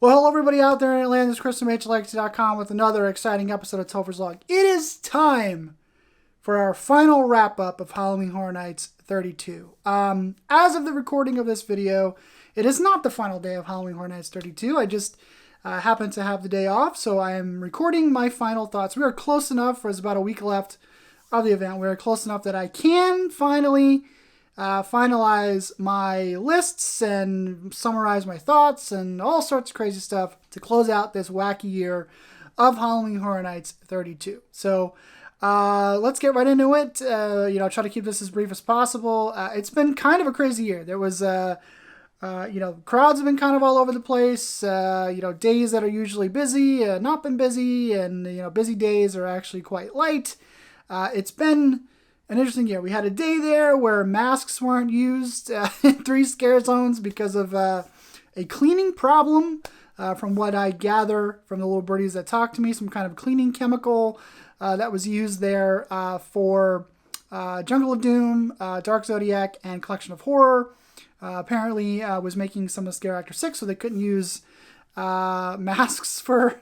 Well, hello everybody out there in Atlanta. This is Chris from HLX.com with another exciting episode of Topher's Log. It is time for our final wrap-up of Halloween Horror Nights 32. As of the recording of this video, it is not the final day of Halloween Horror Nights 32. I just happened to have the day off, so I am recording my final thoughts. We are close enough, there's about a week left of the event. We are close enough that I can finally finalize my lists and summarize my thoughts and all sorts of crazy stuff to close out this wacky year of Halloween Horror Nights 32. So let's get right into it. Try to keep this as brief as possible. It's been kind of a crazy year. There was, crowds have been kind of all over the place. Days that are usually busy, not been busy, and, busy days are actually quite light. It's been an interesting year. We had a day there where masks weren't used in 3 scare zones because of a cleaning problem, from what I gather from the little birdies that talked to me, some kind of cleaning chemical that was used there for Jungle of Doom, Dark Zodiac, and Collection of Horror. Apparently was making some of Scare Actor 6, so they couldn't use masks for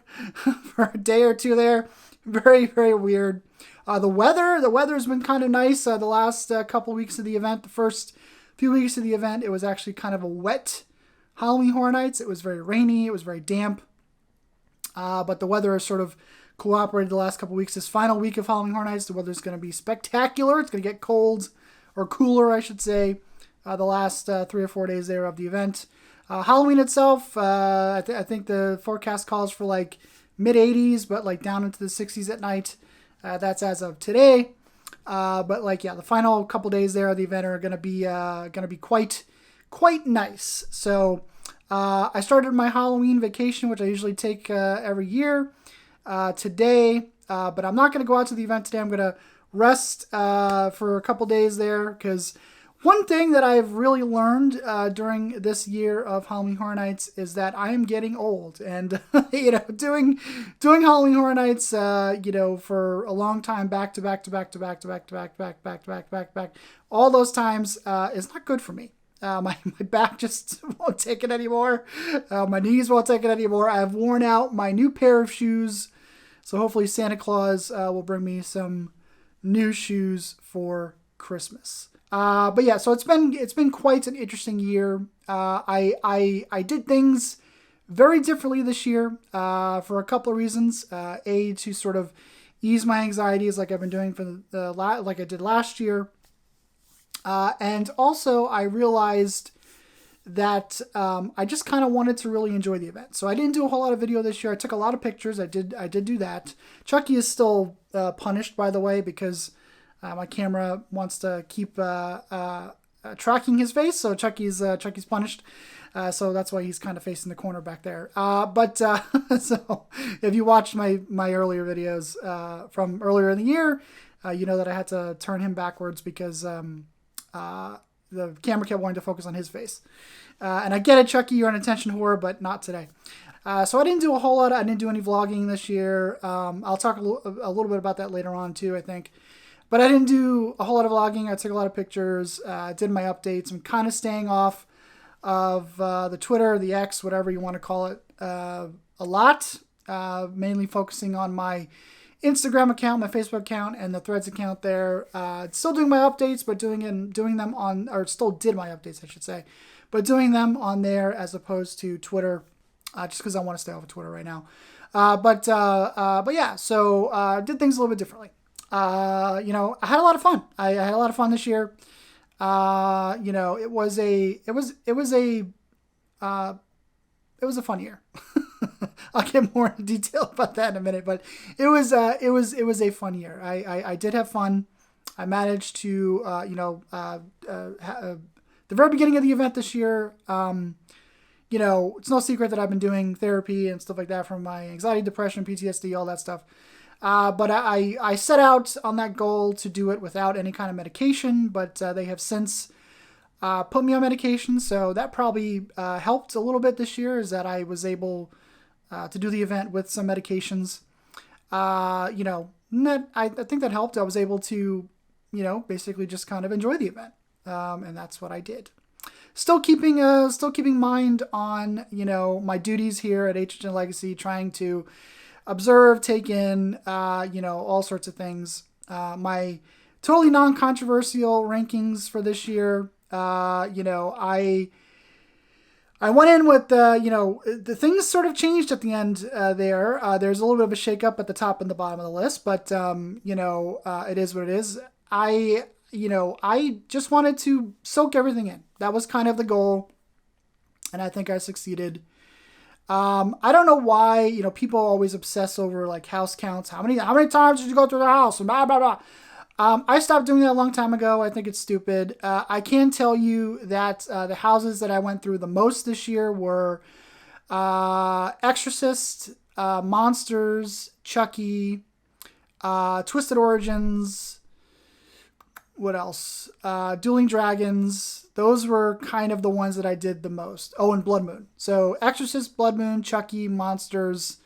a day or two there. Very, very weird. The weather's been kind of nice the last couple weeks of the event. The first few weeks of the event, it was actually kind of a wet Halloween Horror Nights. It was very rainy. It was very damp. But the weather has sort of cooperated the last couple weeks. This final week of Halloween Horror Nights, the weather's going to be spectacular. It's going to get cold, or cooler, I should say, the last 3 or 4 days there of the event. Halloween itself, I think the forecast calls for like mid-80s, but like down into the 60s at night. That's as of today. The final couple days there of the event are going to be quite nice. So I started my Halloween vacation, which I usually take every year, today. But I'm not going to go out to the event today. I'm going to rest for a couple days there, because one thing that I've really learned during this year of Halloween Horror Nights is that I am getting old, and doing Halloween Horror Nights, for a long time, back to back, all those times is not good for me. My back just won't take it anymore. My knees won't take it anymore. I've worn out my new pair of shoes, so hopefully Santa Claus will bring me some new shoes for Christmas. So it's been quite an interesting year. I did things very differently this year for a couple of reasons. To sort of ease my anxieties, like I've been doing for like I did last year, and also I realized that I just kind of wanted to really enjoy the event. So I didn't do a whole lot of video this year. I took a lot of pictures. I did do that. Chucky is still punished, by the way, because my camera wants to keep tracking his face, so Chucky's punished. So that's why he's kind of facing the corner back there. So if you watched my earlier videos from earlier in the year, you know that I had to turn him backwards because the camera kept wanting to focus on his face. And I get it, Chucky, you're an attention whore, but not today. So I didn't do a whole lot. I didn't do any vlogging this year. I'll talk a little bit about that later on too, I think. But I didn't do a whole lot of vlogging. I took a lot of pictures, did my updates. I'm kind of staying off of the Twitter, the X, whatever you want to call it, a lot. Mainly focusing on my Instagram account, my Facebook account, and the Threads account there. Still doing my updates, but doing them on, or still did my updates, I should say, but doing them on there as opposed to Twitter, just because I want to stay off of Twitter right now. So did things a little bit differently. I had a lot of fun. I had a lot of fun this year. It was a fun year. I'll get more into detail about that in a minute, but it was a fun year. I did have fun. I managed to, the very beginning of the event this year, it's no secret that I've been doing therapy and stuff like that for my anxiety, depression, PTSD, all that stuff. But I set out on that goal to do it without any kind of medication, but they have since put me on medication, so that probably helped a little bit this year, is that I was able to do the event with some medications. I think that helped. I was able to, basically just kind of enjoy the event, and that's what I did. still keeping mind on, my duties here at HHN Legacy, trying to observe, take in, all sorts of things. My totally non-controversial rankings for this year. I went in with, the things sort of changed at the end there. There's a little bit of a shakeup at the top and the bottom of the list, but, it is what it is. I just wanted to soak everything in. That was kind of the goal, and I think I succeeded. I don't know why, people always obsess over like house counts. How many times did you go through the house? And blah, blah, blah. I stopped doing that a long time ago. I think it's stupid. I can tell you that the houses that I went through the most this year were Exorcist, Monsters, Chucky, Twisted Origins. What else? Dueling Dragons. Those were kind of the ones that I did the most. Oh, and Blood Moon. So Exorcist, Blood Moon, Chucky, Monsters,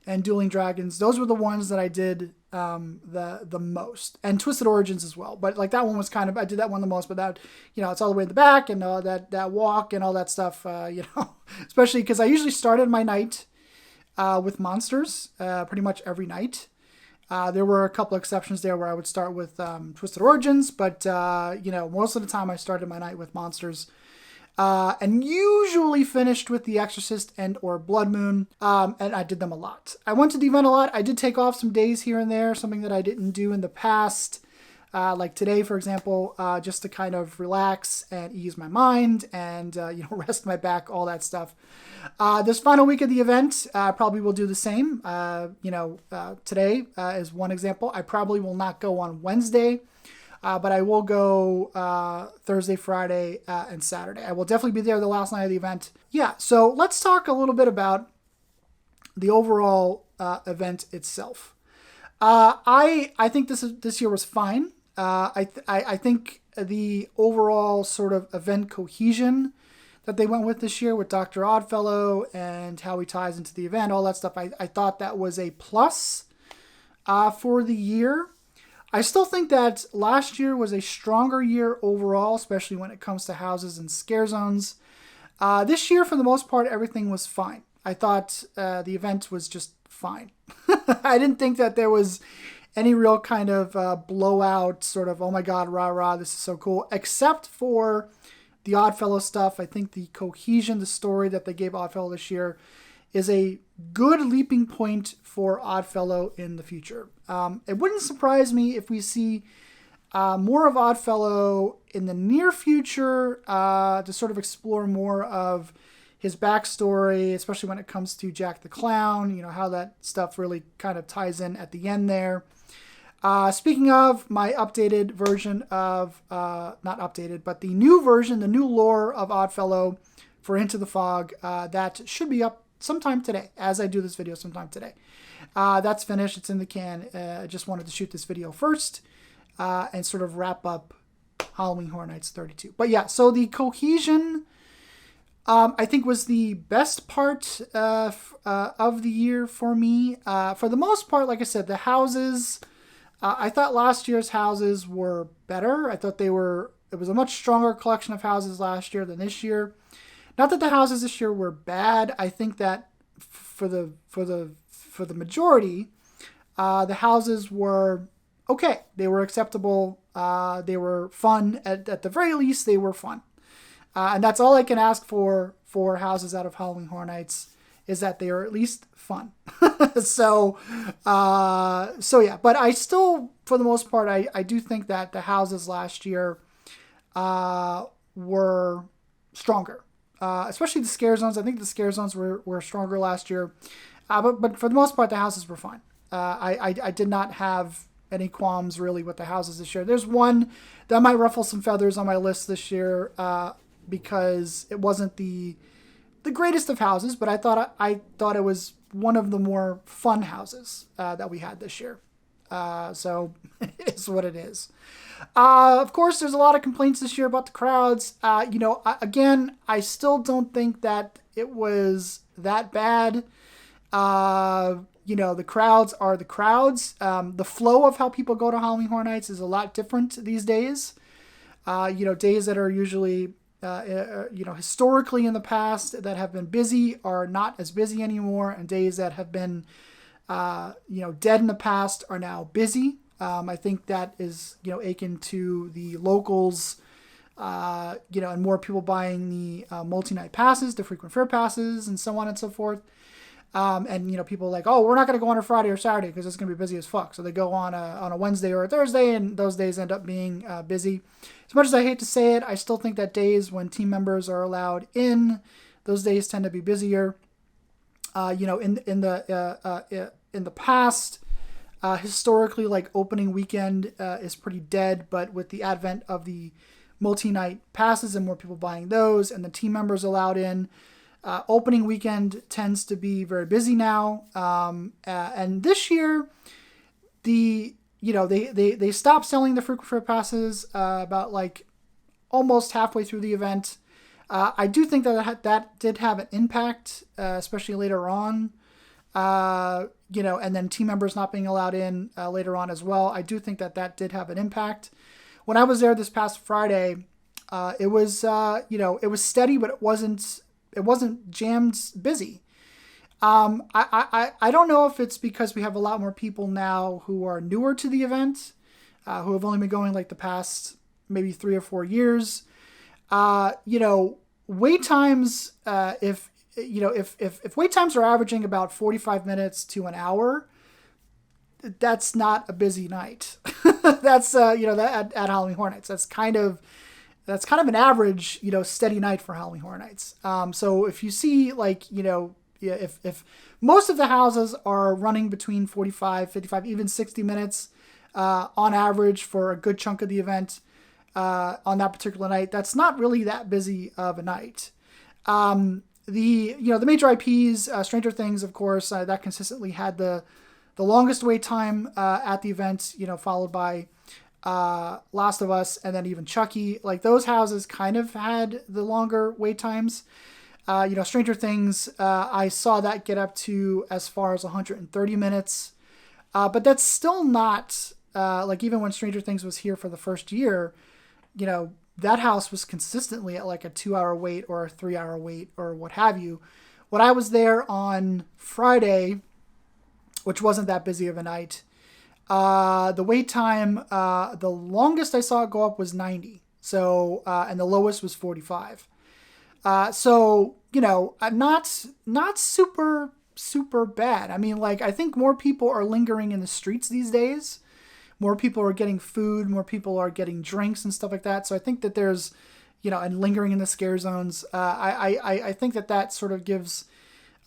and Dueling Dragons. Those were the ones that I did the most, and Twisted Origins as well. But like that one was kind of, I did that one the most, but that, it's all the way in the back, and that walk and all that stuff, especially because I usually started my night with Monsters pretty much every night. There were a couple exceptions there where I would start with Twisted Origins, but most of the time I started my night with Monsters. And usually finished with The Exorcist and or Blood Moon, and I did them a lot. I went to the event a lot. I did take off some days here and there, something that I didn't do in the past, like today, for example, just to kind of relax and ease my mind and, rest my back, all that stuff. This final week of the event, probably will do the same. Today is one example. I probably will not go on Wednesday. But I will go Thursday, Friday, and Saturday. I will definitely be there the last night of the event. Yeah, so let's talk a little bit about the overall event itself. I think this year was fine. I think the overall sort of event cohesion that they went with this year with Dr. Oddfellow and how he ties into the event, all that stuff, I thought that was a plus for the year. I still think that last year was a stronger year overall, especially when it comes to houses and scare zones. This year, for the most part, everything was fine. I thought the event was just fine. I didn't think that there was any real kind of blowout sort of, oh my God, rah, rah, this is so cool, except for the Oddfellow stuff. I think the cohesion, the story that they gave Oddfellow this year is a good leaping point for Oddfellow in the future. It wouldn't surprise me if we see more of Oddfellow in the near future to sort of explore more of his backstory, especially when it comes to Jack the Clown, how that stuff really kind of ties in at the end there. Speaking of my updated version of, not updated, but the new version, the new lore of Oddfellow for Into the Fog, that should be up sometime today, as I do this video sometime today. That's finished. It's in the can. I just wanted to shoot this video first and sort of wrap up Halloween Horror Nights 32. But yeah, so the cohesion, I think, was the best part of the year for me. For the most part, like I said, the houses, I thought last year's houses were better. I thought it was a much stronger collection of houses last year than this year. Not that the houses this year were bad. I think that for the majority, the houses were okay. They were acceptable. They were fun. At the very least, they were fun. And that's all I can ask for houses out of Halloween Horror Nights, is that they are at least fun. So yeah. But I still, for the most part, I do think that the houses last year were stronger. Especially the scare zones. I think the scare zones were stronger last year. But for the most part, the houses were fine. I did not have any qualms really with the houses this year. There's one that might ruffle some feathers on my list this year because it wasn't the greatest of houses, but I thought it was one of the more fun houses that we had this year. So it's what it is. Of course, there's a lot of complaints this year about the crowds. Again, I still don't think that it was that bad. The crowds are the crowds. The flow of how people go to Halloween Horror Nights is a lot different these days. Days that are usually historically in the past that have been busy are not as busy anymore, and days that have been dead in the past are now busy. I think that is akin to the locals, and more people buying the multi-night passes, the frequent fair passes, and so on and so forth. And people are like, oh, we're not going to go on a Friday or Saturday because it's going to be busy as fuck. So they go on a Wednesday or a Thursday, and those days end up being busy. As much as I hate to say it, I still think that days when team members are allowed in, those days tend to be busier. In the past, historically, like opening weekend is pretty dead, but with the advent of the multi-night passes and more people buying those, and the team members allowed in, opening weekend tends to be very busy now. And this year, they stopped selling the frequent fair passes about like almost halfway through the event. I do think that did have an impact, especially later on. And then team members not being allowed in later on as well. I do think that did have an impact. When I was there this past Friday, it was steady, but it wasn't jammed busy. I don't know if it's because we have a lot more people now who are newer to the event, who have only been going like the past maybe 3 or 4 years. Wait times, if wait times are averaging about 45 minutes to an hour, that's not a busy night. That's that at Halloween Horror Nights. That's kind of an average, steady night for Halloween Horror Nights. So if you see if most of the houses are running between 45, 55, even 60 minutes on average for a good chunk of the event on that particular night, that's not really that busy of a night. The major IPs, Stranger Things, of course, that consistently had the longest wait time at the event, followed by Last of Us, and then even Chucky. Like those houses kind of had the longer wait times. Stranger Things, I saw that get up to as far as 130 minutes. But that's still not, even when Stranger Things was here for the first year, that house was consistently at like a 2-hour wait or a 3-hour wait or what have you. When I was there on Friday, which wasn't that busy of a night, the wait time, the longest I saw it go up was 90. So, and the lowest was 45. Not super bad. I mean, I think more people are lingering in the streets these days. More people are getting food, more people are getting drinks and stuff like that. So I think that there's, and lingering in the scare zones. I think that sort of gives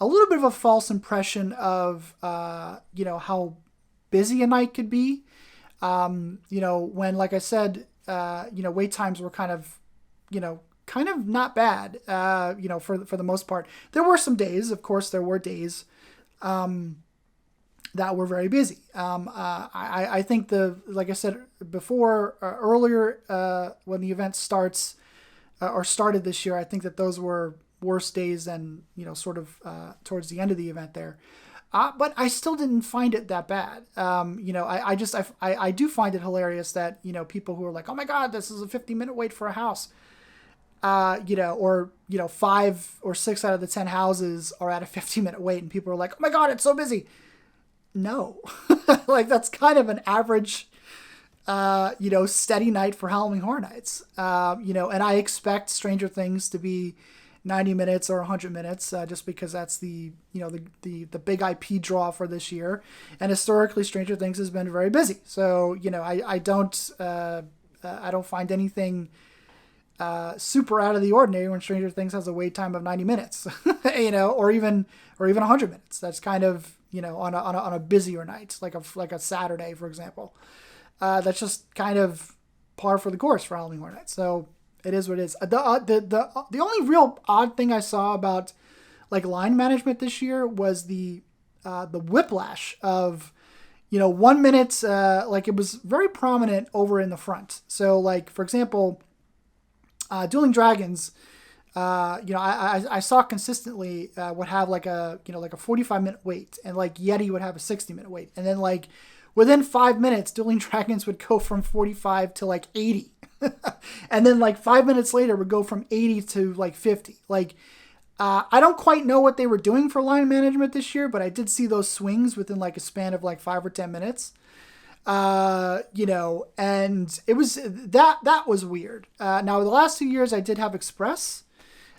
a little bit of a false impression of, how busy a night could be. When, like I said, wait times were kind of not bad, for the most part. There were some days, of course, that were very busy. I think like I said before, earlier, when the event started this year, I think that those were worse days than, towards the end of the event there. But I still didn't find it that bad. I do find it hilarious that, people who are like, oh my God, this is a 50-minute wait for a house. 5 or 6 out of the 10 houses are at a 50-minute wait, and people are like, oh my God, it's so busy. No, that's kind of an average, steady night for Halloween Horror Nights. And I expect Stranger Things to be 90 minutes or 100 minutes, just because that's the big IP draw for this year. And historically, Stranger Things has been very busy. So, I don't find anything super out of the ordinary when Stranger Things has a wait time of 90 minutes, or even 100 minutes. That's kind of, on a busier night, like a Saturday, for example. That's just kind of par for the course for Halloween Horror Nights. So it is what it is. The only real odd thing I saw about line management this year was the whiplash of, 1 minute, it was very prominent over in the front. So for example, Dueling Dragons, I saw consistently would have a 45-minute wait, and Yeti would have a 60-minute wait, and then within 5 minutes, Dueling Dragons would go from 45 to 80. And then like 5 minutes later would go from 80 to like 50. Like, I don't quite know what they were doing for line management this year, but I did see those swings within like a span of like 5 or 10 minutes. And it was that was weird. Now the last 2 years I did have Express.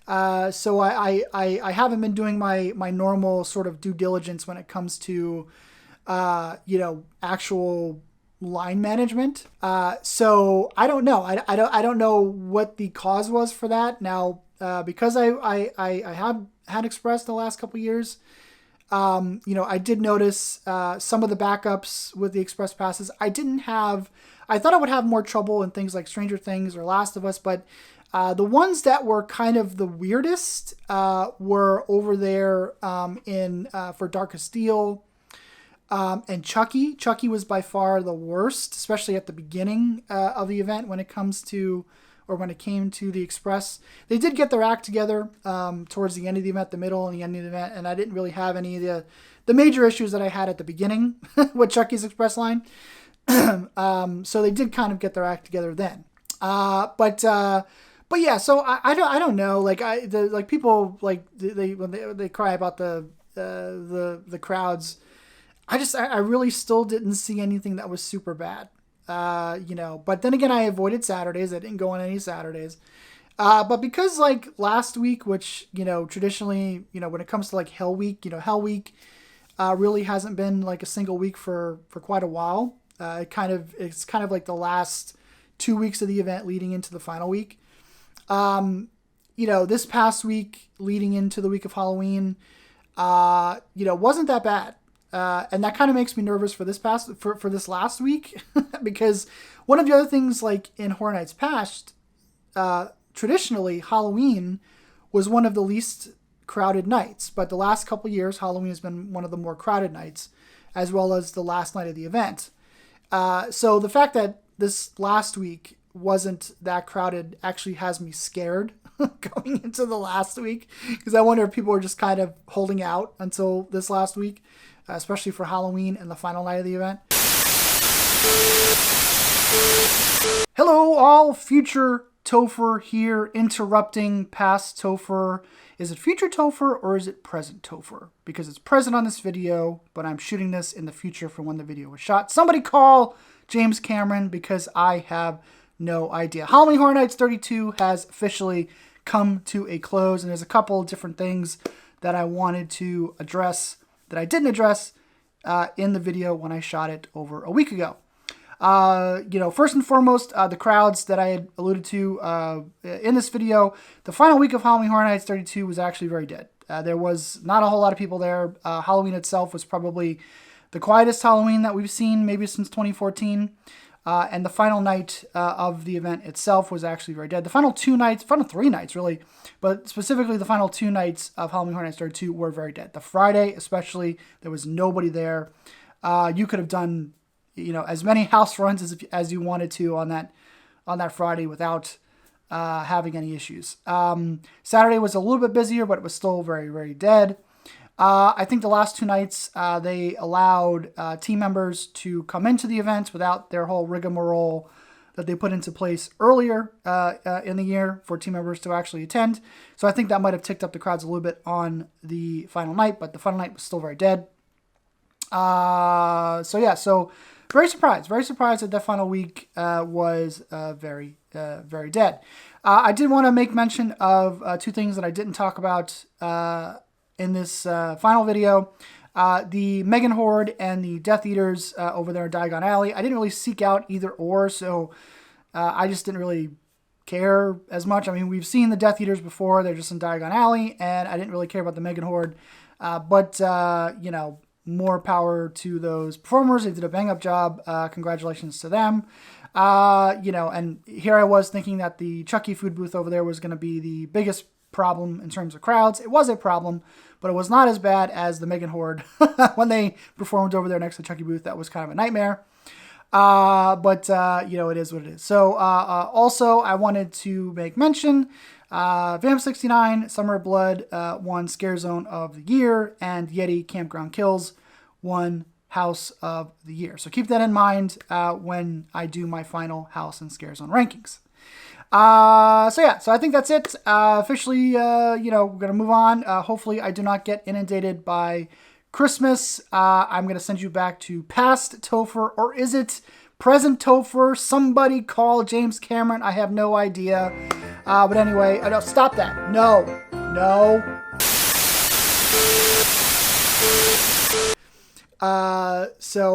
So I haven't been doing my normal sort of due diligence when it comes to, actual line management. So I don't know. I don't know what the cause was for that. Now, because I have had Express the last couple of years, I did notice some of the backups with the Express passes. I thought I would have more trouble in things like Stranger Things or Last of Us, but the ones that were kind of the weirdest were over there for Darkest Steel and Chucky. Chucky was by far the worst, especially at the beginning of the event when it came to the Express. They did get their act together towards the end of the event, the middle and the end of the event, and I didn't really have any of the major issues that I had at the beginning with Chucky's Express line. So they did kind of get their act together then. But yeah, so I don't know. Like people like when they cry about the crowds. I really still didn't see anything that was super bad. But then again, I avoided Saturdays. I didn't go on any Saturdays. But because like last week, which, traditionally, when it comes to like Hell Week, Hell Week really hasn't been like a single week for quite a while. It's kind of like the last 2 weeks of the event leading into the final week. This past week leading into the week of Halloween, wasn't that bad. And that kind of makes me nervous for this last week because one of the other things, like in Horror Nights past, traditionally Halloween was one of the least crowded nights, but the last couple of years Halloween has been one of the more crowded nights, as well as the last night of the event. So the fact that this last week wasn't that crowded actually has me scared going into the last week, because I wonder if people are just kind of holding out until this last week, especially for Halloween and the final night of the event. Hello all, future Topher here, interrupting past Topher. Is it future Topher or is it present Topher? Because it's present on this video, but I'm shooting this in the future from when the video was shot. Somebody call James Cameron, because I have no idea. Halloween Horror Nights 32 has officially come to a close, and there's a couple of different things that I wanted to address that I didn't address in the video when I shot it over a week ago. First and foremost, the crowds that I had alluded to in this video. The final week of Halloween Horror Nights 32 was actually very dead. There was not a whole lot of people there. Halloween itself was probably the quietest Halloween that we've seen maybe since 2014. And the final night of the event itself was actually very dead. The final 3 nights really, but specifically the final 2 nights of Halloween Horror Nights 32 were very dead. The Friday especially, there was nobody there. You could have done, as many house runs as you wanted to on that Friday without having any issues. Saturday was a little bit busier, but it was still very, very dead. I think the last 2 nights, they allowed team members to come into the event without their whole rigmarole that they put into place earlier in the year for team members to actually attend. So I think that might have ticked up the crowds a little bit on the final night, but the final night was still very dead. So very surprised that the final week was very, very dead. I did want to make mention of 2 things that I didn't talk about in this final video. The Megan Horde and the Death Eaters over there in Diagon Alley. I didn't really seek out either or, so I just didn't really care as much. I mean, we've seen the Death Eaters before. They're just in Diagon Alley, and I didn't really care about the Megan Horde. But more power to those performers. They did a bang-up job. Congratulations to them. And here I was thinking that the Chucky food booth over there was going to be the biggest problem in terms of crowds. It was a problem, but it was not as bad as the Megan Horde when they performed over there next to the Chucky booth. That was kind of a nightmare. But it is what it is. So also I wanted to make mention, Vam69 Summer of Blood won Scare Zone of the Year, and Yeti Campground Kills won House of the Year. So keep that in mind when I do my final House and Scare Zone rankings. So I think that's it. Officially, we're going to move on. Hopefully I do not get inundated by Christmas. I'm going to send you back to past Topher, or is it present Topher? Somebody call James Cameron. I have no idea. But anyway, no, stop that. No.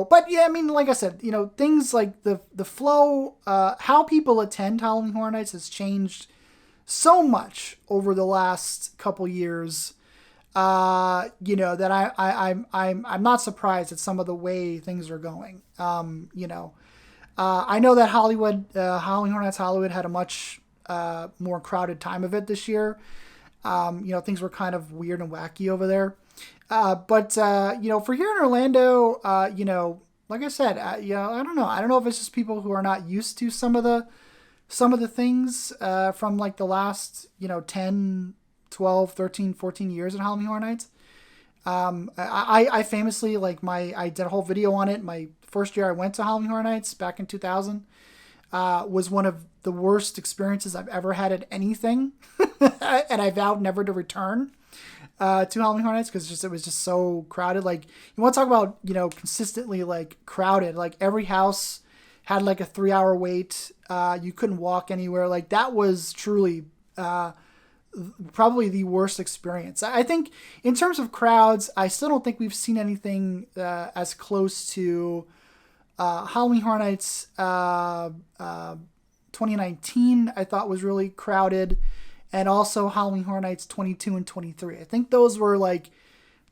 But yeah, I mean, like I said, things like the flow, how people attend Halloween Horror Nights has changed so much over the last couple years. That I'm not surprised at some of the way things are going. I know that Halloween Horror Nights Hollywood had a much more crowded time of it this year. Things were kind of weird and wacky over there. But for here in Orlando, like I said, I don't know. I don't know if it's just people who are not used to some of the things from like the last, 10, 12, 13, 14 years at Halloween Horror Nights. I famously, I did a whole video on it. My first year I went to Halloween Horror Nights back in 2000 was one of the worst experiences I've ever had at anything. And I vowed never to return to Halloween Horror Nights because it was just so crowded. Like, you want to talk about, consistently crowded. Like, every house had a 3-hour wait. You couldn't walk anywhere. Like, that was truly probably the worst experience. I think in terms of crowds, I still don't think we've seen anything as close to Halloween Horror Nights 2019. I thought was really crowded. And also Halloween Horror Nights 22 and 23. I think those were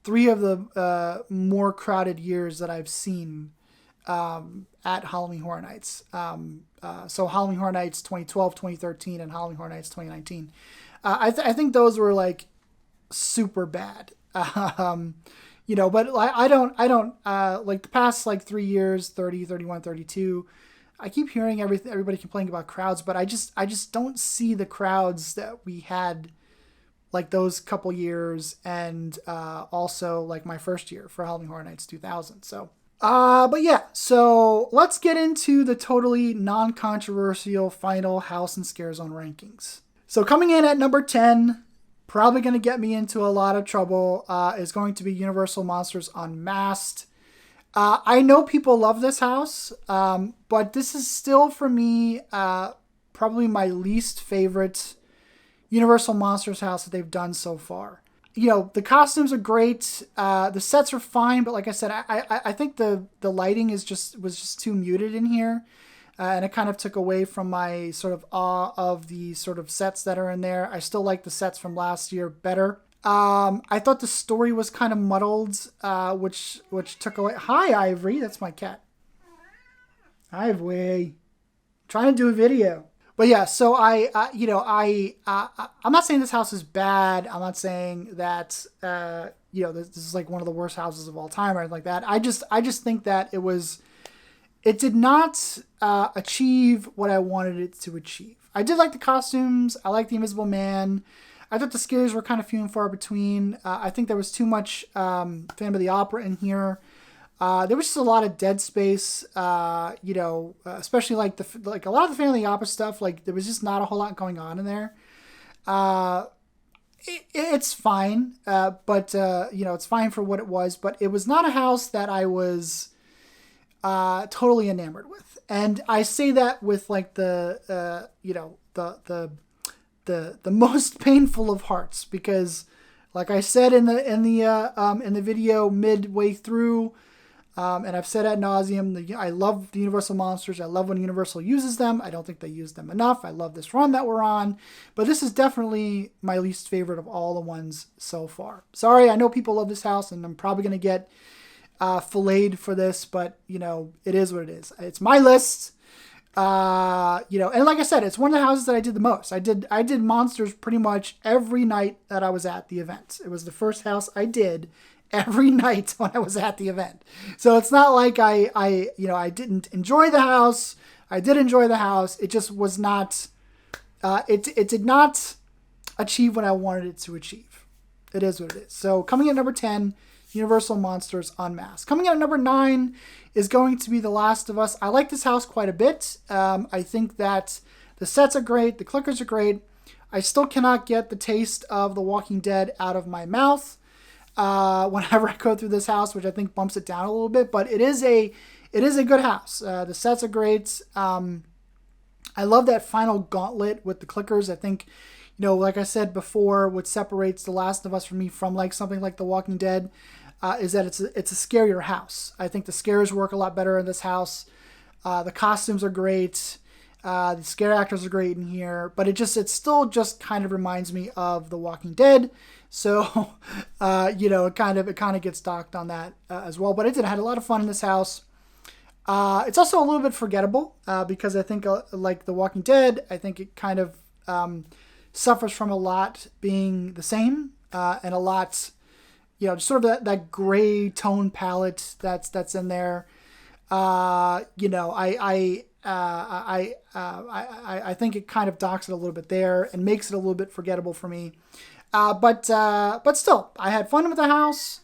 3 of the more crowded years that I've seen at Halloween Horror Nights. So Halloween Horror Nights 2012, 2013, and Halloween Horror Nights 2019. I think those were super bad. But I don't the past 3 years, 30, 31, 32. I keep hearing everybody complaining about crowds, but I just don't see the crowds that we had those couple years, and also my first year for Halloween Horror Nights 2000. So, but yeah, so let's get into the totally non-controversial final House and Scare Zone rankings. So coming in at number 10, probably going to get me into a lot of trouble, is going to be Universal Monsters Unmasked. I know people love this house, but this is still, for me, probably my least favorite Universal Monsters house that they've done so far. The costumes are great. The sets are fine, but like I said, I think the lighting was just too muted in here. And it kind of took away from my sort of awe of the sort of sets that are in there. I still like the sets from last year better. I thought the story was kind of muddled, which took away. Hi, Ivory. That's my cat. Ivory. Trying to do a video. But yeah, so I'm not saying this house is bad. I'm not saying that, this is one of the worst houses of all time or anything like that. I just think that it did not achieve what I wanted it to achieve. I did like the costumes. I like the Invisible Man. I thought the scares were kind of few and far between. I think there was too much Phantom of the Opera in here. There was just a lot of dead space, especially a lot of the Phantom of the Opera stuff. There was just not a whole lot going on in there. It's fine, but it's fine for what it was. But it was not a house that I was totally enamored with, and I say that with the most painful of hearts, because like I said in the video midway through, and I've said ad nauseum, I love the Universal Monsters. I love when Universal uses them. I don't think they use them enough. I love this run that we're on, but this is definitely my least favorite of all the ones so far. Sorry, I know people love this house, and I'm probably going to get filleted for this, but it is what it is. It's my list. And like I said, it's one of the houses that I did the most. I did monsters pretty much every night that I was at the event. It was the first house I did every night when I was at the event. So it's not like I didn't enjoy the house. I did enjoy the house. It just was not, it did not achieve what I wanted it to achieve. It is what it is. So coming in at number 10, Universal Monsters Unmasked. Coming in at number 9 is going to be The Last of Us. I like this house quite a bit. I think that The sets are great. The clickers are great. I still cannot get the taste of The Walking Dead out of my mouth whenever I go through this house, which I think bumps it down a little bit. But it is a good house. The sets are great. I love that final gauntlet with the clickers. I think, like I said before, what separates The Last of Us from me from like something like The Walking Dead is that it's a scarier house. I think the scares work a lot better in this house. The costumes are great. The scare actors are great in here, but it still just kind of reminds me of The Walking Dead. So, it kind of gets docked on that as well. But I had a lot of fun in this house. It's also a little bit forgettable because I think like The Walking Dead, I think it kind of suffers from a lot being the same and a lot, just sort of that gray tone palette that's in there. I think it kind of docks it a little bit there and makes it a little bit forgettable for me. But still, I had fun with the house.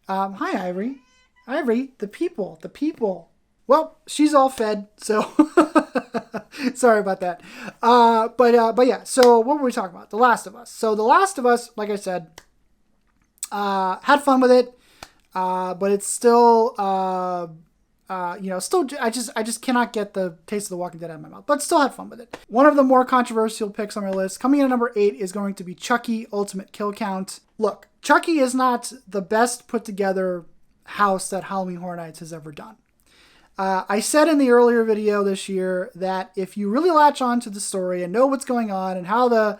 Hi, Ivory. Ivory, the people. Well, she's all fed, so sorry about that. But yeah, so what were we talking about? The Last of Us. So The Last of Us, like I said, had fun with it, but it's still, I just cannot get the taste of The Walking Dead out of my mouth, but still had fun with it. One of the more controversial picks on my list, coming in at number 8, is going to be Chucky Ultimate Kill Count. Look, Chucky is not the best put together house that Halloween Horror Nights has ever done. I said in the earlier video this year that if you really latch on to the story and know what's going on and how the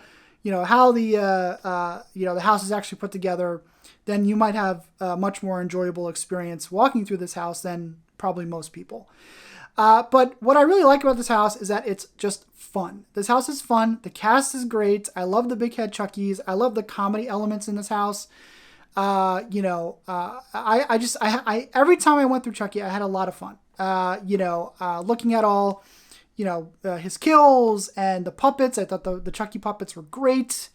house is actually put together, then you might have a much more enjoyable experience walking through this house than probably most people. But what I really like about this house is that it's just fun. This house is fun. The cast is great. I love the big head Chuckies. I love the comedy elements in this house. Every time I went through Chucky, I had a lot of fun. Looking at all, his kills and the puppets. I thought the Chucky puppets were great.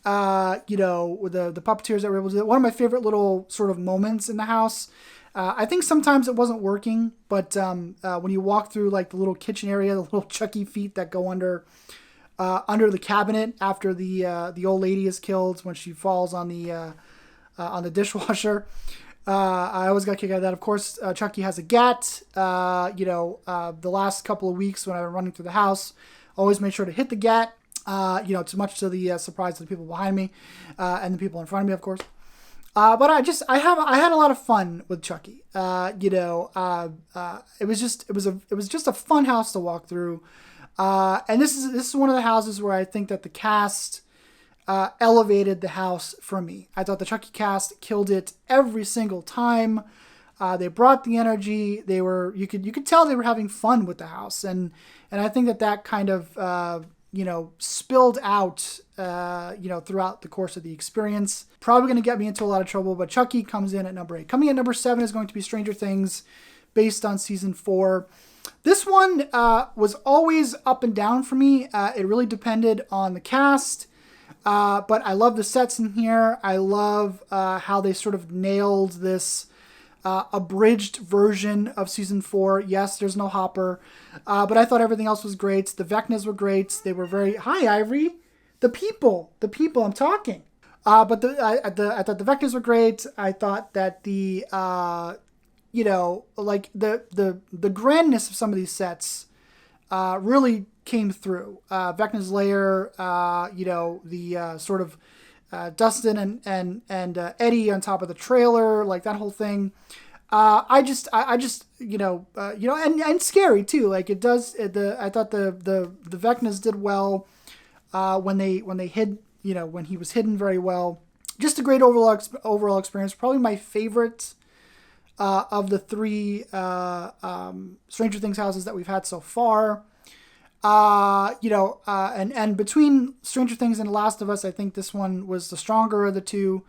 With the puppeteers that were able to do it. One of my favorite little sort of moments in the house. I think sometimes it wasn't working, but when you walk through like the little kitchen area, the little Chucky feet that go under the cabinet after the old lady is killed when she falls on the dishwasher. I always got a kick out of that. Of course, Chucky has a gat. The last couple of weeks when I was running through the house, always made sure to hit the gat. Too much to the surprise of the people behind me and the people in front of me, of course. But I had a lot of fun with Chucky. It was just a fun house to walk through. And this is one of the houses where I think that the cast elevated the house for me. I thought the Chucky cast killed it every single time. They brought the energy. You could tell they were having fun with the house, and I think that kind of spilled out throughout the course of the experience. Probably going to get me into a lot of trouble, but Chucky comes in at number 8. Coming in at number 7 is going to be Stranger Things, based on season 4. This one was always up and down for me. It really depended on the cast. But I love the sets in here. I love how they sort of nailed this abridged version of season 4. Yes, there's no Hopper, but I thought everything else was great. The Vecnas were great. They were very... Hi, Ivory. The people. I'm talking. But I thought the Vecnas were great. I thought that the grandness of some of these sets really came through. Vecna's lair, the sort of Dustin and Eddie on top of the trailer, like that whole thing. And scary too. Like it does. I thought the Vecnas did well when they hid. When he was hidden very well. Just a great overall experience. Probably my favorite of the 3 Stranger Things houses that we've had so far. And between Stranger Things and The Last of Us, I think this one was the stronger of the 2.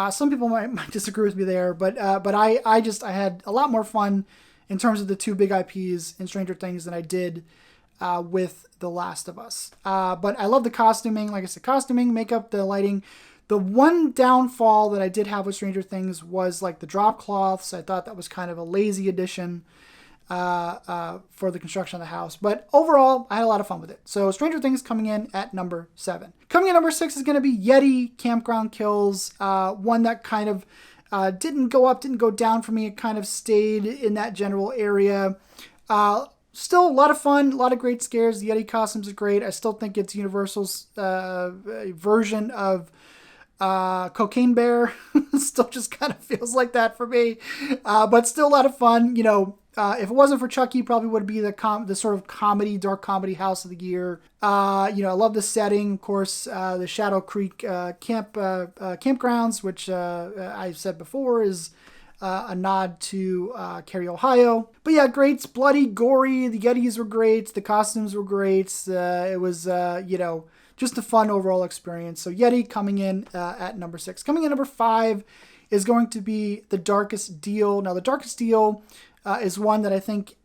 Some people might disagree with me there, but I had a lot more fun in terms of the 2 big IPs in Stranger Things than I did with The Last of Us. But I love the costuming. Like I said, costuming, makeup, the lighting. The one downfall that I did have with Stranger Things was like the drop cloths. I thought that was kind of a lazy addition. for the construction of the house. But overall, I had a lot of fun with it. So Stranger Things coming in at number 7. Coming in number 6 is going to be Yeti Campground Kills. One that kind of didn't go up, didn't go down for me. It kind of stayed in that general area. Still a lot of fun, a lot of great scares. The Yeti costumes are great. I still think it's Universal's version of Cocaine Bear. Still just kind of feels like that for me. But still a lot of fun. If it wasn't for Chucky, probably would be the sort of comedy, dark comedy house of the year. I love the setting, of course, the Shadow Creek campgrounds, which I've said before is a nod to Cary, Ohio. But yeah, great. It's bloody, gory. The Yetis were great. The costumes were great. It was, just a fun overall experience. So Yeti coming in at number 6. Coming in number 5 is going to be The Darkest Deal. Now, The Darkest Deal is one that I think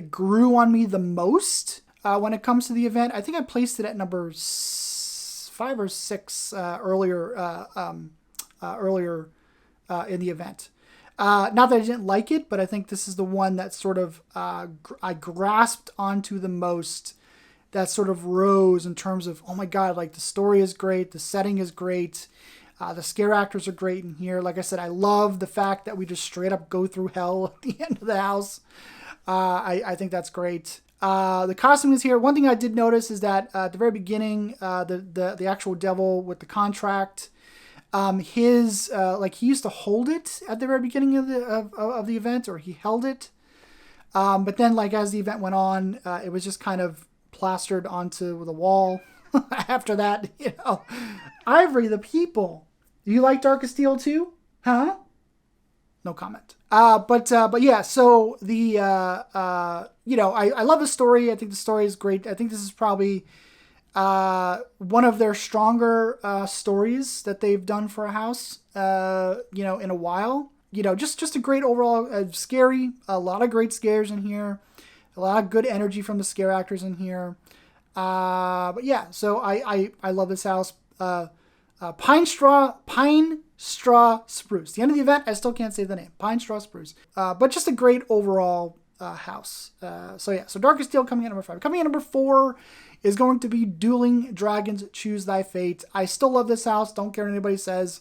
grew on me the most when it comes to the event. I think I placed it at number 5 or 6 earlier in the event. Not that I didn't like it, but I think this is the one that sort of I grasped onto the most, that sort of rose in terms of, oh my God, like the story is great, the setting is great, the scare actors are great in here. Like I said, I love the fact that we just straight up go through hell at the end of the house. I think that's great. The costume is here. One thing I did notice is that at the very beginning, the actual devil with the contract, he used to hold it at the very beginning of the event, or he held it. But then, like, as the event went on, it was just kind of plastered onto the wall. After that, Ivory, the people. Do you like Darkest Steel too? Huh? No comment. But yeah. So the I love the story. I think the story is great. I think this is probably one of their stronger stories that they've done for a house. In a while. Just a great overall scary. A lot of great scares in here. A lot of good energy from the scare actors in here. But yeah, so I love this house. Pine Straw Spruce. The end of the event, I still can't say the name. Pine Straw Spruce. But just a great overall house. So Darkest Steel coming in at number 5. Coming in at number 4 is going to be Dueling Dragons Choose Thy Fate. I still love this house. Don't care what anybody says.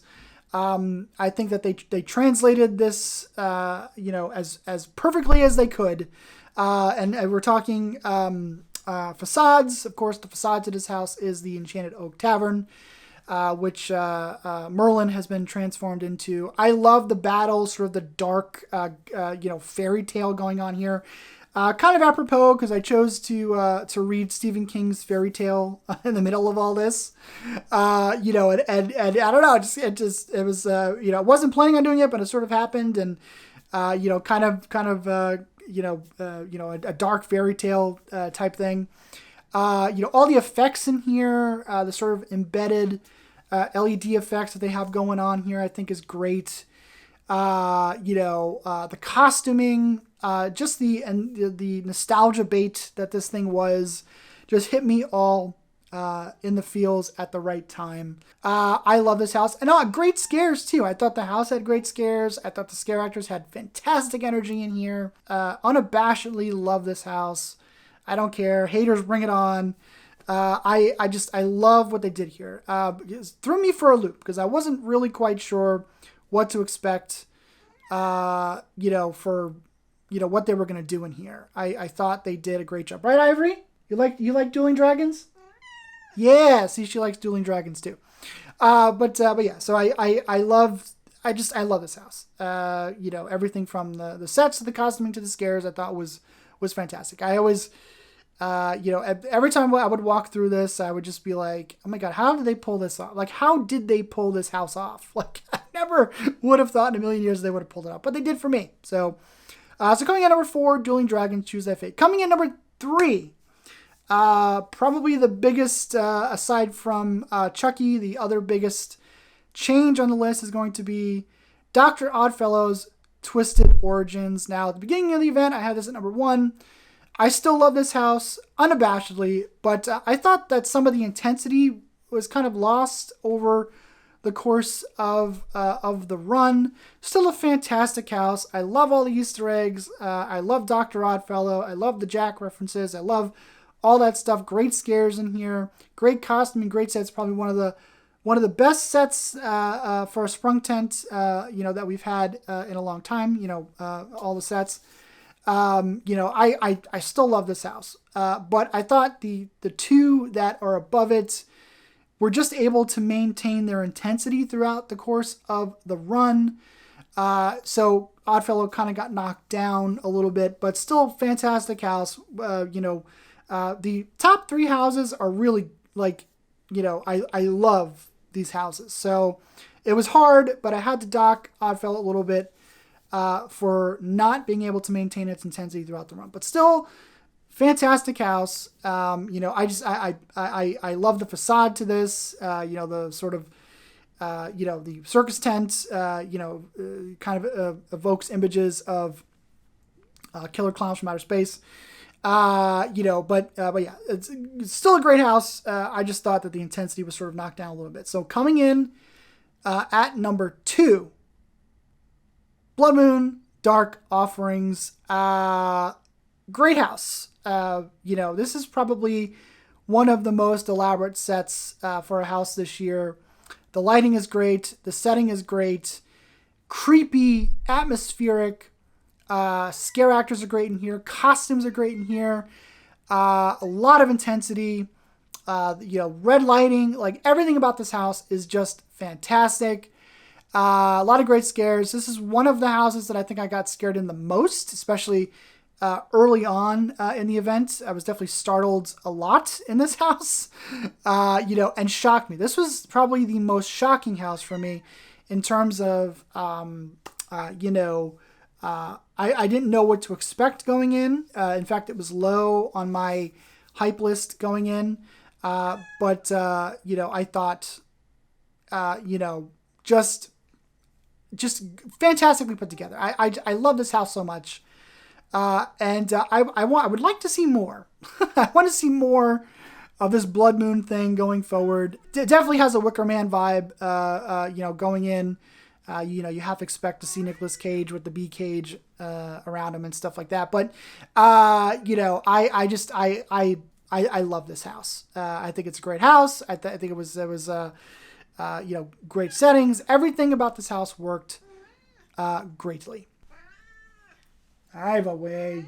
I think that they translated this, as perfectly as they could. And we're talking facades. Of course, the facade to this house is the Enchanted Oak Tavern, which Merlin has been transformed into. I love the battle, sort of the dark, fairy tale going on here. Kind of apropos because I chose to read Stephen King's fairy tale in the middle of all this. And I don't know, it was I wasn't planning on doing it, but it sort of happened, and a dark fairy tale type thing. All the effects in here, the sort of embedded LED effects that they have going on here, I think is great. The costuming, just the nostalgia bait that this thing was, just hit me all in the feels at the right time. I love this house. And great scares too. I thought the house had great scares. I thought the scare actors had fantastic energy in here. Unabashedly love this house. I don't care. Haters, bring it on. I love what they did here. It threw me for a loop because I wasn't really quite sure what to expect, for what they were going to do in here. I thought they did a great job. Right, Ivory? You like Dueling Dragons? Yeah, see, she likes Dueling Dragons too. But yeah, so I love this house. Everything from the sets to the costuming to the scares, I thought was fantastic. I always, every time I would walk through this, I would just be like, oh my God, how did they pull this off? Like, how did they pull this house off? Like, I never would have thought in a million years they would have pulled it off, but they did for me. So coming in number 4, Dueling Dragons Choose Thy Fate. Coming in number 3, probably the biggest, aside from Chucky, the other biggest change on the list is going to be Dr. Oddfellow's Twisted Origins. Now, at the beginning of the event, I had this at number 1. I still love this house unabashedly, but I thought that some of the intensity was kind of lost over the course of the run. Still a fantastic house. I love all the Easter eggs. I love Dr. Oddfellow. I love the Jack references. I love all that stuff. Great scares in here. Great costuming. Great sets. Probably one of the best sets for a sprung tent that we've had in a long time. All the sets. I still love this house. But I thought the two that are above it were just able to maintain their intensity throughout the course of the run. So Oddfellow kind of got knocked down a little bit, but still fantastic house. The top three houses are really I love these houses. So it was hard, but I had to dock Oddfellow a little bit for not being able to maintain its intensity throughout the run, but still fantastic house. I love the facade to this. The sort of the circus tent. Kind of evokes images of killer clowns from outer space. But yeah, it's still a great house. I just thought that the intensity was sort of knocked down a little bit. So coming in at number 2, Blood Moon Dark Offerings. Great house. This is probably one of the most elaborate sets for a house this year. The lighting is great. The setting is great. Creepy, atmospheric. Scare actors are great in here. Costumes are great in here. A lot of intensity. Red lighting. Like, everything about this house is just fantastic. A lot of great scares. This is one of the houses that I think I got scared in the most, especially early on in the event. I was definitely startled a lot in this house, and shocked me. This was probably the most shocking house for me in terms of, I didn't know what to expect going in. In fact, it was low on my hype list going in. But I thought, just fantastically put together. I love this house so much. I would like to see more. I want to see more of this Blood Moon thing going forward. It definitely has a Wicker Man vibe, going in. You have to expect to see Nicolas Cage with the bee cage around him and stuff like that. But I love this house. I think it's a great house. I think it was great settings. Everything about this house worked greatly. I have a way.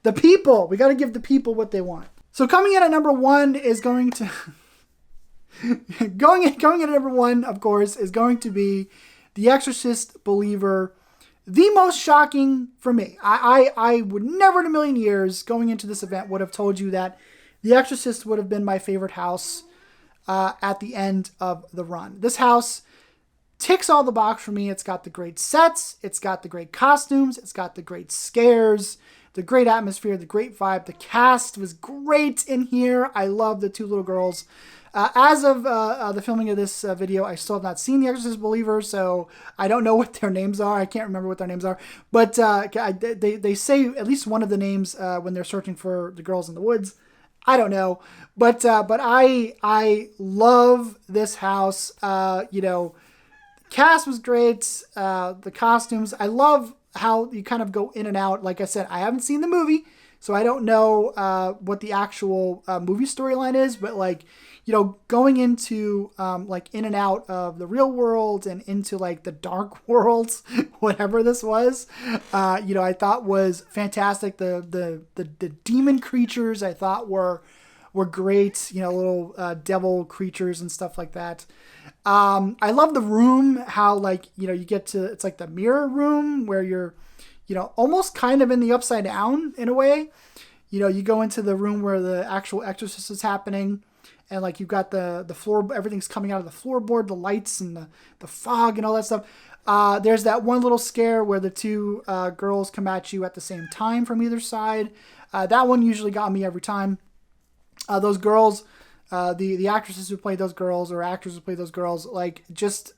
The people. We got to give the people what they want. So coming in at number 1 is going to going in at number 1, of course, is going to be The Exorcist Believer. The most shocking for me. I would never in a million years going into this event would have told you that The Exorcist would have been my favorite house at the end of the run. This house ticks all the box for me. It's got the great sets. It's got the great costumes. It's got the great scares, the great atmosphere, the great vibe. The cast was great in here. I love the 2 little girls. As of the filming of this video, I still have not seen The Exorcist Believer, so I don't know what their names are. I can't remember what their names are. But they say at least one of the names when they're searching for the girls in the woods. I don't know. But I love this house. Cast was great. The costumes. I love how you kind of go in and out. Like I said, I haven't seen the movie, so I don't know what the actual movie storyline is. But going into in and out of the real world and into the dark worlds, whatever this was, I thought was fantastic. The demon creatures I thought were great. Little devil creatures and stuff like that. I love the room, how you get to, it's like the mirror room where you're, almost kind of in the upside down in a way. You go into the room where the actual exorcist is happening, and you've got the floor, everything's coming out of the floorboard, the lights and the fog and all that stuff. There's that one little scare where the 2 girls come at you at the same time from either side. That one usually got me every time. Those girls, the actresses who played those girls, or actors who played those girls, just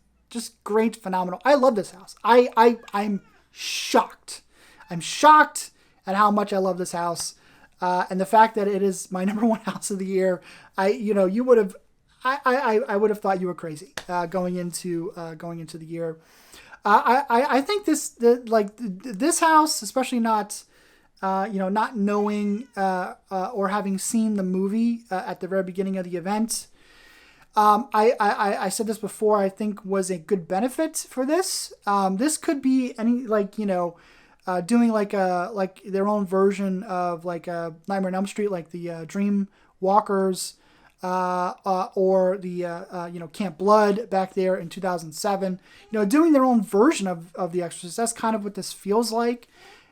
great, phenomenal. I love this house. I'm shocked. I'm shocked at how much I love this house. And the fact that it is my number 1 house of the year, you would have, I would have thought you were crazy going into the year. I think this house, especially not not knowing or having seen the movie at the very beginning of the event. I said this before, I think was a good benefit for this. This could be any, doing like their own version of like a Nightmare on Elm Street, like the Dream Walkers, or the Camp Blood back there in 2007. Doing their own version of The Exorcist. That's kind of what this feels like,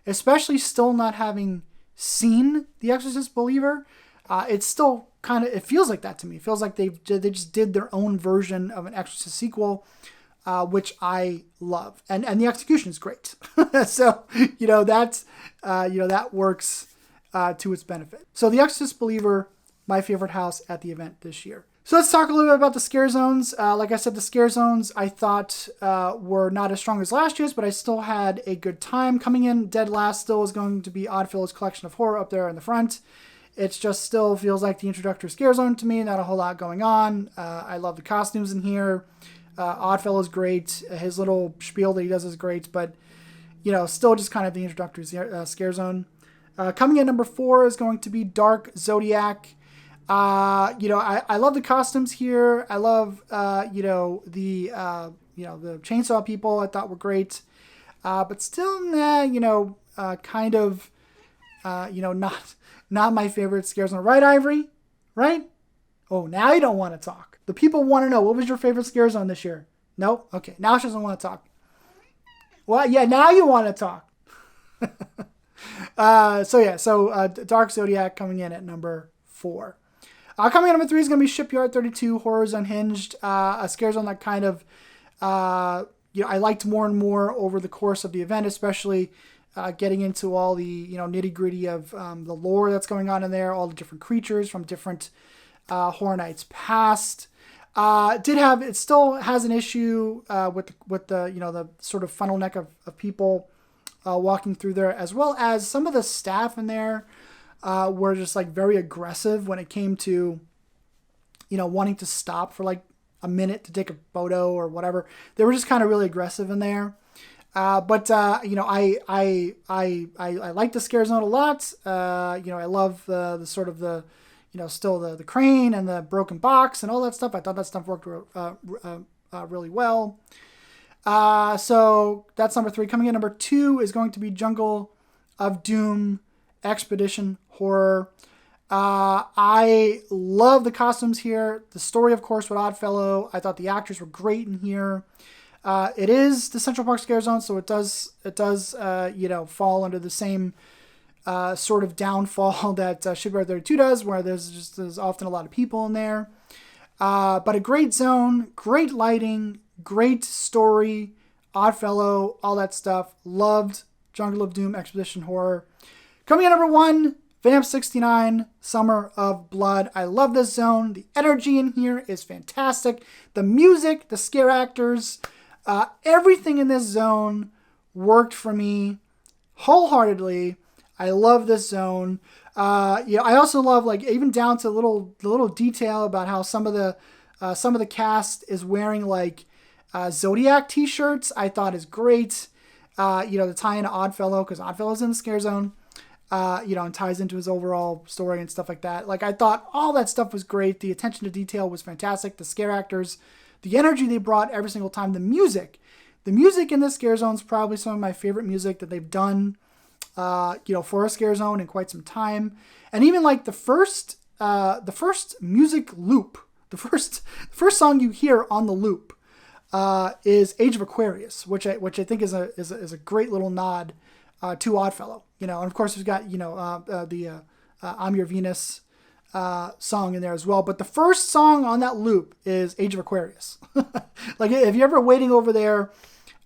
especially still not having seen The Exorcist Believer. It's still it feels like that to me. It feels like they just did their own version of an Exorcist sequel, which I love, and the execution is great. So that works to its benefit. So The Exorcist Believer, my favorite house at the event this year. So let's talk a little bit about the scare zones. Like I said, the scare zones I thought were not as strong as last year's, but I still had a good time. Coming in dead last still is going to be Oddfellow's Collection of Horror up there in the front. It just still feels like the introductory scare zone to me. Not a whole lot going on. I love the costumes in here. Oddfellow's great. His little spiel that he does is great, but still just kind of the introductory scare zone. Coming in number 4 is going to be Dark Zodiac. I love the costumes here. I love the chainsaw people I thought were great. But still not my favorite scare zone. Right, Ivory? Right? Oh, now you don't want to talk. The people want to know, what was your favorite scare zone this year? No? Okay, now she doesn't want to talk. Well, yeah, now you want to talk. So Dark Zodiac coming in at number 4. Coming in at number 3 is going to be Shipyard 32, Horrors Unhinged, a scare zone that kind of, I liked more and more over the course of the event, especially getting into all the, nitty gritty of the lore that's going on in there, all the different creatures from different Horror Nights past. It still has an issue with the sort of funnel neck of people walking through there, as well as some of the staff in there were just like very aggressive when it came to, wanting to stop for like a minute to take a photo or whatever. They were just kind of really aggressive in there. But I like the scare zone a lot. I love the sort of the, still the crane and the broken box and all that stuff. I thought that stuff worked really well. So that's number 3. Coming in number 2 is going to be Jungle of Doom Expedition Horror. I love the costumes here. The story, of course, with Oddfellow. I thought the actors were great in here. It is the Central Park Scare Zone, so it does fall under the same sort of downfall that Shipyard 32 does, where there's often a lot of people in there. But a great zone, great lighting, great story, Oddfellow, all that stuff. Loved Jungle of Doom Expedition Horror. Coming in number 1, Vamp 69, Summer of Blood. I love this zone. The energy in here is fantastic. The music, the scare actors, everything in this zone worked for me wholeheartedly. I love this zone. I also love, like, even down to the little detail about how some of the cast is wearing like Zodiac t-shirts. I thought is great. The tie into Oddfellow, because Oddfellow's in the scare zone. And ties into his overall story and stuff like that. Like, I thought all that stuff was great. The attention to detail was fantastic. The scare actors, the energy they brought every single time. The music in this scare zone is probably some of my favorite music that they've done, for a scare zone in quite some time. And even like the first music loop, the first song you hear on the loop, is Age of Aquarius, which I think is a great little nod to Oddfellow. And of course we've got the I'm Your Venus song in there as well. But the first song on that loop is Age of Aquarius. Like, if you're ever waiting over there,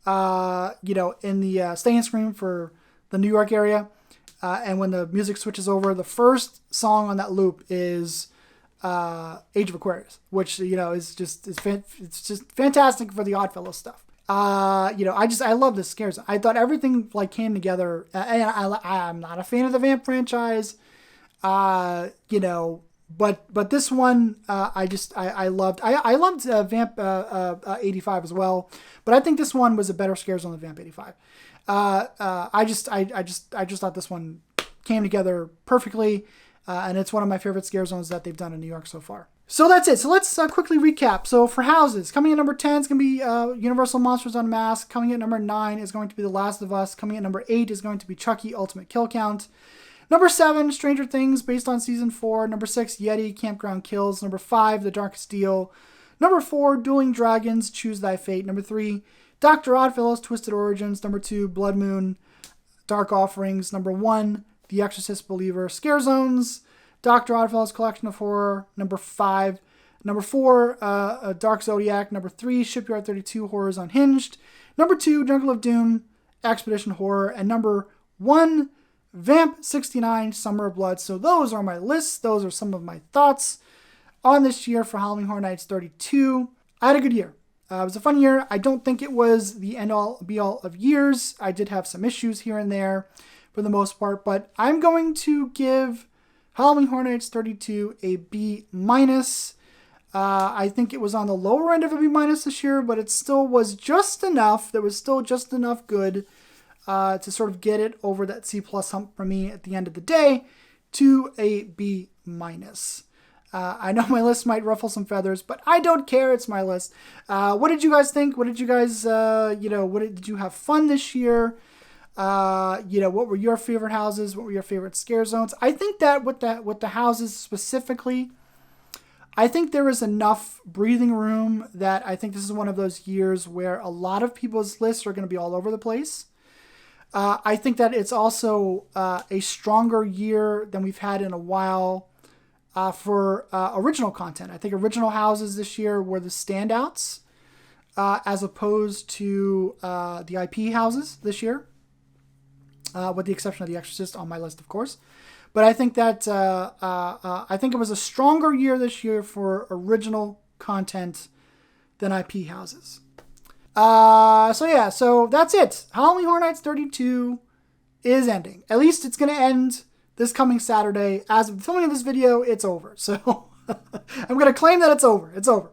in the stay-in screen for the New York area, and when the music switches over, the first song on that loop is Age of Aquarius, which is just fantastic for the Oddfellow stuff. I love this scare zone. I thought everything like came together. And I'm not a fan of the Vamp franchise. But this one, I loved. I loved Vamp 85 as well, but I think this one was a better scare zone than Vamp 85. I just thought this one came together perfectly, and it's one of my favorite scare zones that they've done in New York so far. So that's it. So let's quickly recap. So for houses, coming at number 10 is going to be Universal Monsters Unmasked. Coming at number 9 is going to be The Last of Us. Coming at number 8 is going to be Chucky Ultimate Kill Count. Number 7, Stranger Things, based on Season 4. Number 6, Yeti, Campground Kills. Number 5, The Darkest Deal. Number 4, Dueling Dragons, Choose Thy Fate. Number 3, Dr. Oddfellows, Twisted Origins. Number 2, Blood Moon, Dark Offerings. Number 1, The Exorcist Believer, Scare Zones. Dr. Oddfellows Collection of Horror, number 5. Number 4, Dark Zodiac. Number 3, Shipyard 32, Horrors Unhinged. Number 2, Jungle of Doom, Expedition Horror. And number 1, Vamp 69, Summer of Blood. So those are my lists. Those are some of my thoughts on this year for Halloween Horror Nights 32. I had a good year. It was a fun year. I don't think it was the end-all, be-all of years. I did have some issues here and there for the most part, but I'm going to give Halloween Horror Nights 32 a B-. I think it was on the lower end of a B- this year, but it still was just enough. There was still just enough good to sort of get it over that C+ hump for me at the end of the day to a B-. I know my list might ruffle some feathers, but I don't care. It's my list. What did you guys think? What did you guys, did you have fun this year? What were your favorite houses? What were your favorite scare zones? I think that with the houses specifically, I think there is enough breathing room that I think this is one of those years where a lot of people's lists are going to be all over the place. I think that it's also a stronger year than we've had in a while for original content. I think original houses this year were the standouts as opposed to the IP houses this year. With the exception of The Exorcist on my list, of course. But I think that I think it was a stronger year this year for original content than IP houses. So that's it. Halloween Horror Nights 32 is ending. At least it's going to end this coming Saturday. As of filming of this video, it's over. So I'm going to claim that it's over. It's over.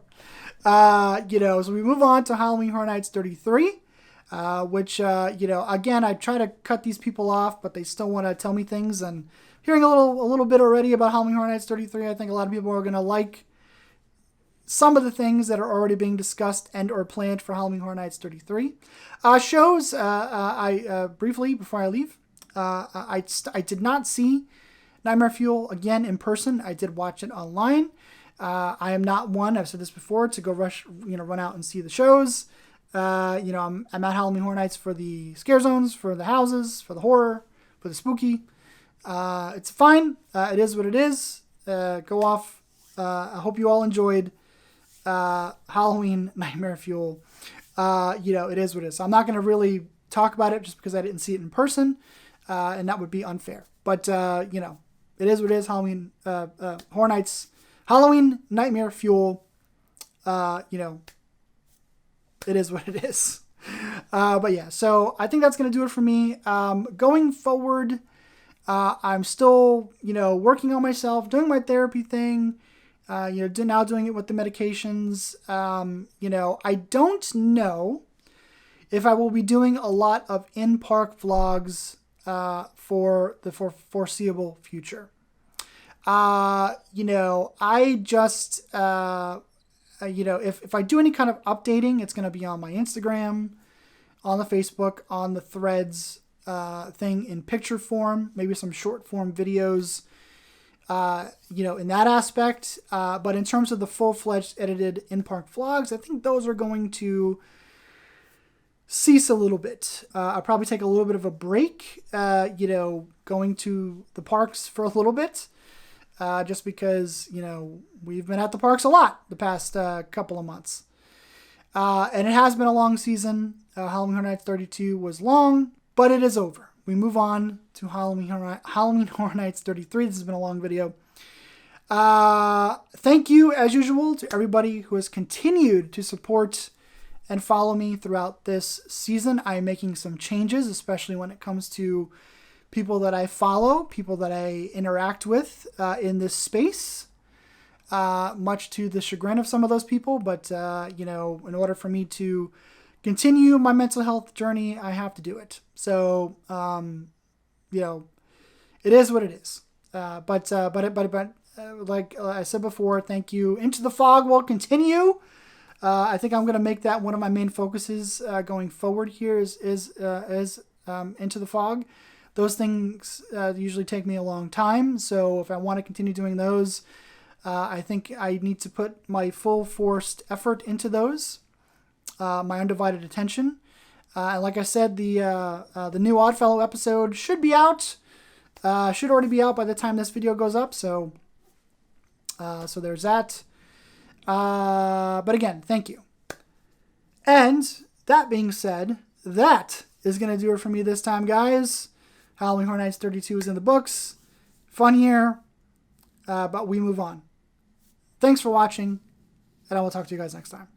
So we move on to Halloween Horror Nights 33. Which again, I try to cut these people off, but they still want to tell me things. And hearing a little bit already about Halloween Horror Nights 33, I think a lot of people are going to like some of the things that are already being discussed and or planned for Halloween Horror Nights 33. Shows, I briefly, before I leave, I did not see Nightmare Fuel again in person. I did watch it online. I am not one, I've said this before, to go run out and see the shows. I'm at Halloween Horror Nights for the scare zones, for the houses, for the horror, for the spooky. It's fine. It is what it is. Go off. I hope you all enjoyed Halloween Nightmare Fuel. It is what it is. So I'm not going to really talk about it just because I didn't see it in person, and that would be unfair. But, it is what it is. Halloween Horror Nights, Halloween Nightmare Fuel, it is what it is. So I think that's going to do it for me. Going forward, I'm still, working on myself, doing my therapy thing, now doing it with the medications. I don't know if I will be doing a lot of in-park vlogs for the foreseeable future. I just... if I do any kind of updating, it's going to be on my Instagram, on the Facebook, on the Threads thing in picture form, maybe some short form videos, in that aspect. But in terms of the full-fledged edited in-park vlogs, I think those are going to cease a little bit. I'll probably take a little bit of a break, going to the parks for a little bit. Just because, we've been at the parks a lot the past couple of months. And it has been a long season. Halloween Horror Nights 32 was long, but it is over. We move on to Halloween Horror Nights 33. This has been a long video. Thank you, as usual, to everybody who has continued to support and follow me throughout this season. I am making some changes, especially when it comes to people that I follow, people that I interact with in this space. much to the chagrin of some of those people. But, in order for me to continue my mental health journey, I have to do it. So, it is what it is. But like I said before, thank you. Into the Fog will continue. I think I'm going to make that one of my main focuses going forward here is Into the Fog. Those things usually take me a long time. So if I want to continue doing those, I think I need to put my full forced effort into those, my undivided attention. And like I said, the new Oddfellow episode should be out. Should already be out by the time this video goes up. So there's that. But again, thank you. And that being said, that is going to do it for me this time, guys. Halloween Horror Nights 32 is in the books. Fun here. But we move on. Thanks for watching, and I will talk to you guys next time.